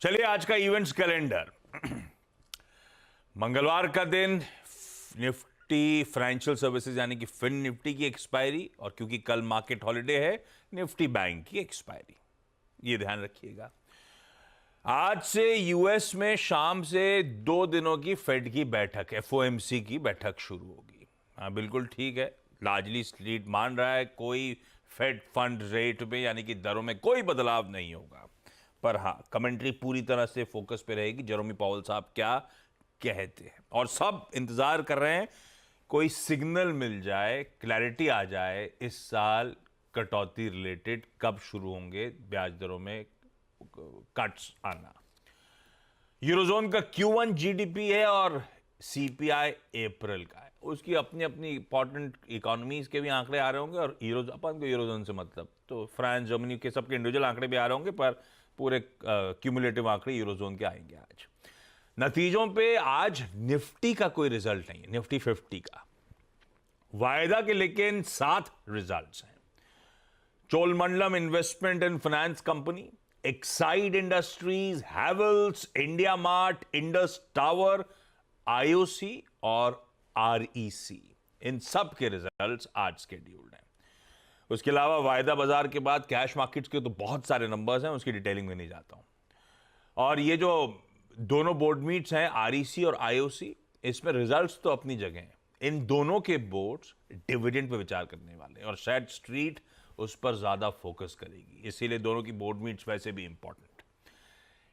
चलिए आज का इवेंट्स कैलेंडर। मंगलवार का दिन निफ्टी फाइनेंशियल सर्विसेज यानी कि फिन निफ्टी की एक्सपायरी, और क्योंकि कल मार्केट हॉलिडे है निफ्टी बैंक की एक्सपायरी, ये ध्यान रखिएगा। आज से यूएस में शाम से 2 दिनों की फेड की बैठक, एफओएमसी की बैठक शुरू होगी। हाँ बिल्कुल ठीक है, लार्जली स्ट्रीट मान रहा है कोई फेड फंड रेट में यानी कि दरों में कोई बदलाव नहीं होगा, पर हाँ कमेंट्री पूरी तरह से फोकस पे रहेगी जेरोमी पावेल साहब क्या कहते हैं, और सब इंतजार कर रहे हैं कोई सिग्नल मिल जाए, क्लैरिटी आ जाए इस साल कटौती रिलेटेड कब शुरू होंगे ब्याज दरों में कट्स आना। यूरोजोन का Q1 जीडीपी है और सीपीआई अप्रैल का है, उसकी अपनी अपनी इंपॉर्टेंट इकोनॉमीज के भी आंकड़े आ रहे होंगे, और अपन को यूरोजोन से मतलब तो फ्रांस जर्मनी के सबके इंडिविजुअल आंकड़े भी आ रहे होंगे, पर पूरे क्यूमुलेटिव आंकड़े यूरोजोन के आएंगे आज। नतीजों पे आज निफ्टी का कोई रिजल्ट नहीं है, निफ्टी 50 का वायदा के लेकिन 7 रिजल्ट्स हैं। Cholamandalam investment and finance company, Exide industries, Havells, India mart, Indus tower, IOC और आरईसी, इन सब के रिजल्ट्स आज स्केड्यूल्ड हैं। उसके अलावा वायदा बाजार के बाद कैश मार्केट्स के तो बहुत सारे नंबर्स हैं, उसकी डिटेलिंग में नहीं जाता हूं। और ये जो दोनों बोर्ड मीट्स हैं आरईसी और आईओसी, इसमें रिजल्ट्स तो अपनी जगह हैं, इन दोनों के बोर्ड्स डिविडेंड पे विचार करने वाले हैं और शायद स्ट्रीट उस पर ज्यादा फोकस करेगी, इसीलिए दोनों की बोर्ड मीट्स वैसे भी important.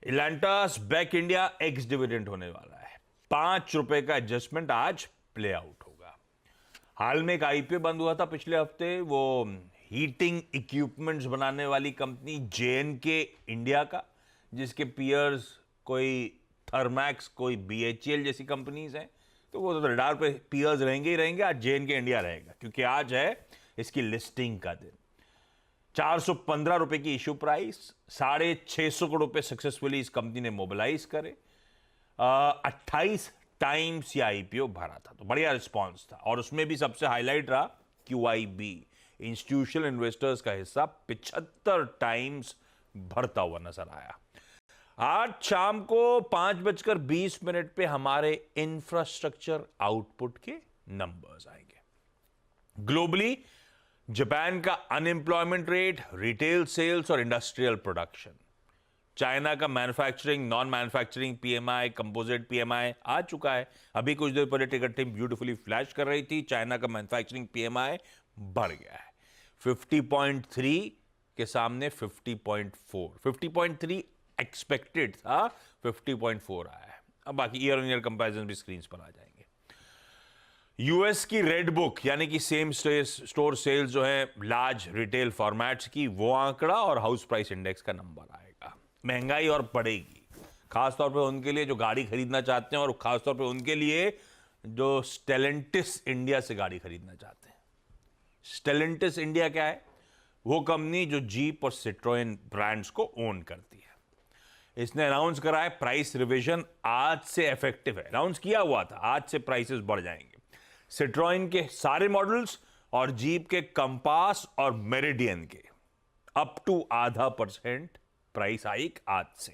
Elantas Beck India ex dividend होने वाला है, ₹5 का एडजस्टमेंट आज प्ले आउट होगा। हाल में एक आईपीओ बंद हुआ था पिछले हफ्ते, वो हीटिंग इक्विपमेंट्स बनाने वाली कंपनी जेएनके इंडिया का, जिसके पीयर्स कोई थर्मैक्स, कोई बीएचईएल जैसी कंपनीज हैं, तो वो तो रडार पे पीयर्स रहेंगे ही रहेंगे। आज जेएनके इंडिया रहेगा क्योंकि आज है इसकी लिस्टिंग का दिन। ₹415 की इश्यू प्राइस, 650 करोड़ रुपए सक्सेसफुली इस कंपनी ने मोबिलाइज करे। 28 टाइम्स ये आईपीओ भरा था, तो बढ़िया रिस्पॉन्स था, और उसमें भी सबसे हाईलाइट रहा क्यूआईबी, इंस्टीट्यूशनल इन्वेस्टर्स का हिस्सा 75 टाइम्स भरता हुआ नजर आया। आज शाम को 5:20 पे हमारे इंफ्रास्ट्रक्चर आउटपुट के नंबर्स आएंगे। ग्लोबली जापान का अनएम्प्लॉयमेंट रेट, रिटेल सेल्स और इंडस्ट्रियल प्रोडक्शन, चाइना का manufacturing, non manufacturing PMI, composite PMI आ चुका है। अभी कुछ देर पहले टिकट टीम ब्यूटीफुली फ्लैश कर रही थी, चाइना का मैन्युफैक्चरिंग पीएमआई बढ़ गया है 50.3 के सामने 50.4। 50.3 एक्सपेक्टेड था, 50.4 आया है। अब बाकी ईयर ऑन ईयर कंपैरिजन भी स्क्रीन पर आ जाएंगे। यूएस की रेड बुक यानी कि सेम स्टोर सेल्स जो है लार्ज रिटेल फॉर्मेट्स की, वो आंकड़ा और हाउस प्राइस इंडेक्स का नंबर आएगा। महंगाई और बढ़ेगी, खासतौर पे उनके लिए जो गाड़ी खरीदना चाहते हैं, और खासतौर पे उनके लिए जो स्टेलेंटिस इंडिया से गाड़ी खरीदना चाहते हैं। स्टेलेंटिस इंडिया क्या है? वो कंपनी जो जीप और सिट्रोएन ब्रांड्स को ओन करती है। इसने अनाउंस करा है प्राइस रिवीजन आज से इफेक्टिव है, अनाउंस किया हुआ था, आज से प्राइसेस बढ़ जाएंगे। सिट्रोएन के सारे मॉडल्स और जीप के कंपास और मेरिडियन के अप टू 0.5% प्राइस हाइक आज से।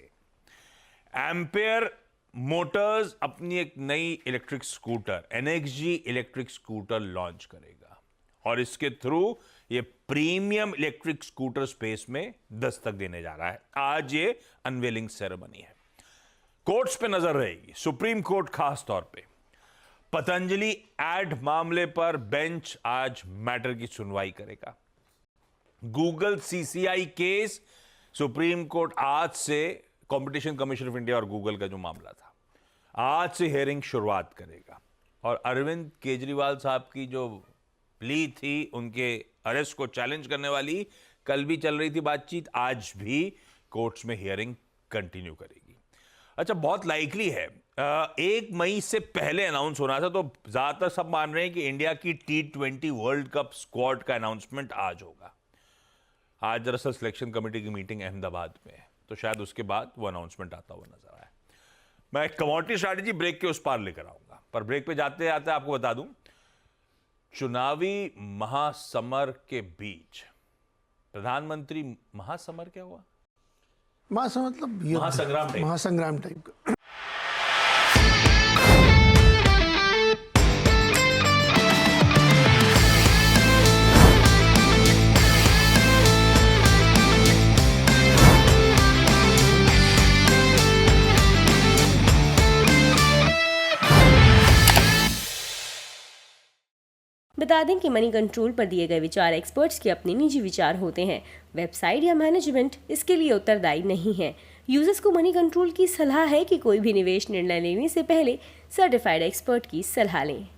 एम्पेयर मोटर्स अपनी एक नई electric scooter NXG electric scooter launch करेगा, और इसके थ्रू ये प्रीमियम इलेक्ट्रिक स्कूटर स्पेस में दस्तक देने जा रहा है। आज ये अनवेलिंग सेरेमनी है। कोर्ट्स पे नजर रहेगी, सुप्रीम कोर्ट खास तौर पे पतंजलि एड मामले पर बेंच आज मैटर की सुनवाई करेगा। Google CCI case, supreme court आज से कंपटीशन कमीशन ऑफ इंडिया और गूगल का जो मामला था, आज से हियरिंग शुरुआत करेगा। और अरविंद केजरीवाल साहब की जो प्ली थी उनके अरेस्ट को चैलेंज करने वाली, कल भी चल रही थी बातचीत, आज भी कोर्ट्स में हियरिंग कंटिन्यू करेगी। अच्छा, बहुत लाइकली है 1 मई से पहले अनाउंस होना था, तो ज्यादातर सब मान रहे हैं कि इंडिया की T20 वर्ल्ड कप स्क्वाड का अनाउंसमेंट आज होगा। आज दरअसल सिलेक्शन कमेटी की मीटिंग अहमदाबाद में है, तो शायद उसके बाद वो अनाउंसमेंट आता हुआ नजर आए। मैं कमोडिटी स्ट्रैटेजी ब्रेक के उस पार लेकर आऊंगा, पर ब्रेक पे जाते जाते आपको बता दूं, चुनावी महासमर के बीच प्रधानमंत्री महासमर क्या हुआ? मतलब युद्ध, महासंग्राम टाइप का। बता दें कि मनी कंट्रोल पर दिए गए विचार एक्सपर्ट्स के अपने निजी विचार होते हैं। वेबसाइट या मैनेजमेंट इसके लिए उत्तरदायी नहीं है। यूजर्स को मनी कंट्रोल की सलाह है कि कोई भी निवेश निर्णय लेने से पहले सर्टिफाइड एक्सपर्ट की सलाह लें।